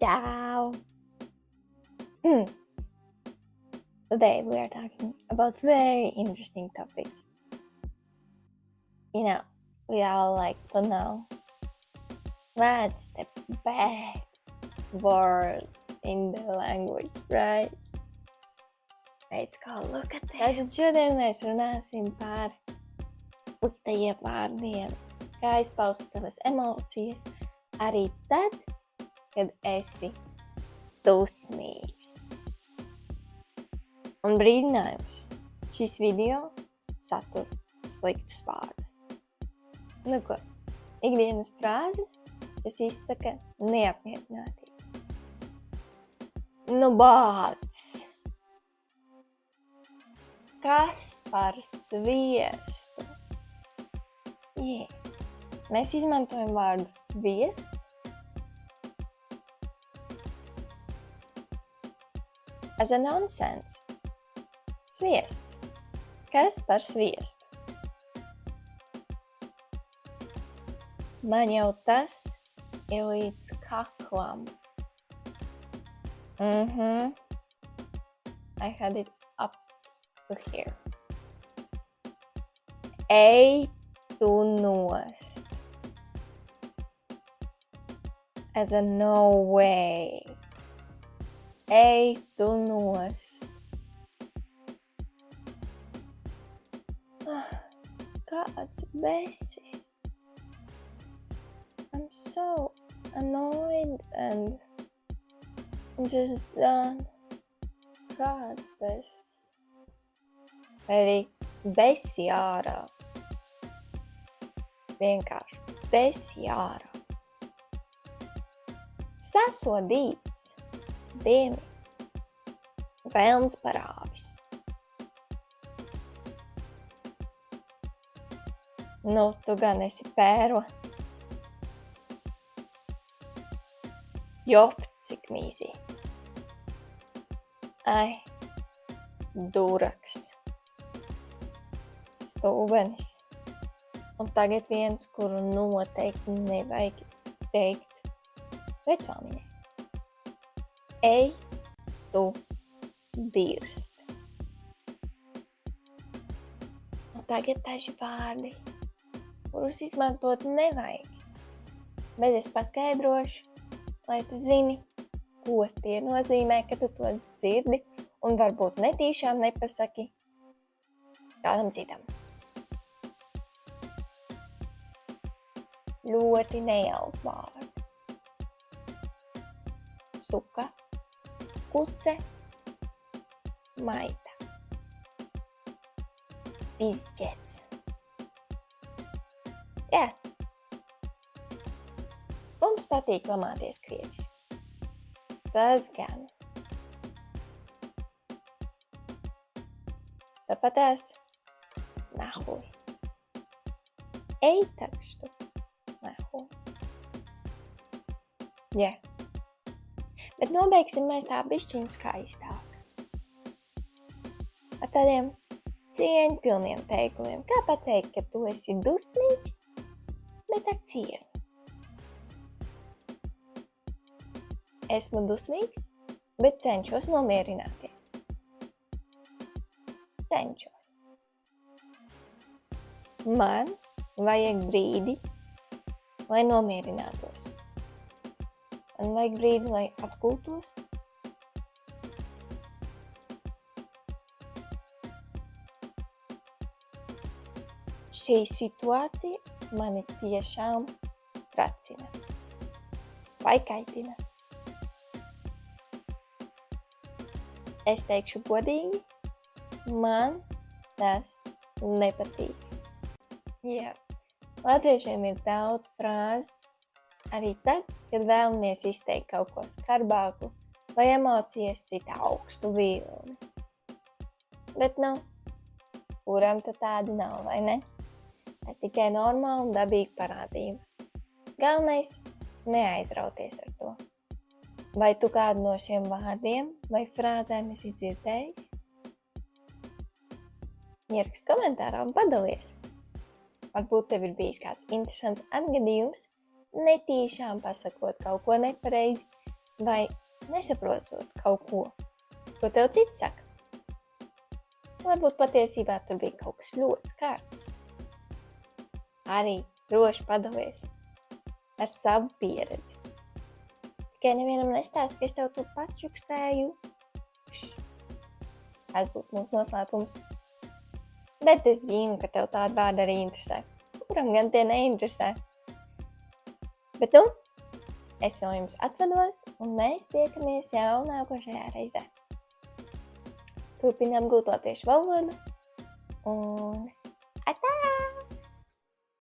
Ciao! Today we are talking about very interesting topic. We all like to know what's the best words in the language, right? Let's go look at that. Tātad šodien mēs runāsim par sliktajiem vārdiem, kā izpaust savas emocijas, arī tad, kad esi dusmīgs. Un brīdinājums, šis video satur sliktus vārdus. Nu ko, ikdienas frāzes, kas izsaka neapmierinātību. Nu bāc! Kas par sviestu? Mēs izmantojam vārdu sviests as a nonsense. Sviests. Kas par sviestu? Man jau tas ir līdz kaklam. I had it up to here. Ej tu nost. As a no way. Ej tu nost. Kāds besis. I'm so annoyed and just done. Kāds besis. Vai arī besi ārā. Vienkārši besi ārā. Sasodīts. Diemi. Velns parāvis. Nu, tu gan esi pērla. Jop, cik mīzī. Ai, duraks. Stūbenis. Un tagad viens, kuru noteikti nevajag teikt vecmāmiņai. Ej, tu dirst. Un tagad daži vārdi, kurus izmantot nevajag. Bet es paskaidrošu, lai tu zini, ko tie nozīmē, ka tu to dzirdi un varbūt netīšām nepasaki kādam citam. Ļoti nejauki vārdi. Suka, kuce, maita. Pizģets. Jā. Mums patīk lamāties krieviski. Tas gan. Tāpatās nahuj. Ej takštu. Nahuj. Jā. Bet nobeigsim mēs tā bišķiņu skaistāk. Ar tādiem cieņpilniem teikumiem. Kā pateikt, ka tu esi dusmīgs, bet ar cieņu? Esmu dusmīgs, bet cenšos nomierināties. Cenšos. Man vajag brīdi, lai nomierinātos. Man vajag brīdi, lai atgūtos. Šī situācija mani tiešām tracina vai kaitina. Es teikšu godīgi, man tas nepatīk. Jā, latviešiem ir daudz frāzes, arī tad, kad vēlamies izteikt kaut ko skarbāku vai emocijas sit augstu vilni. Bet kuram tad tādi nav, vai ne? Tā tikai normāla un dabīga parādība. Galvenais neaizrauties ar to. Vai tu kādu no šiem vārdiem vai frāzēm esi dzirdējis? Ieraksti komentārā un padalies. Varbūt tev ir bijis kāds interesants atgadījums, netīšām pasakot kaut ko nepareizi, vai nesaprotot kaut ko, ko tev cits saka. Varbūt patiesībā tur bija kaut kas ļoti skarps. Arī droši padalies ar savu pieredzi. Tikai nevienam nestāst, ka es tev to pačukstēju. Tas būs mūsu noslēpums. Bet es zinu, ka tev tāda vārda arī interesē. Kuram gan tie neinteresē? Bet nu, es jau jums atvados, un mēs tiekamies jau nākošajā reizē. Turpinām gūt latviešu valodu, un atā!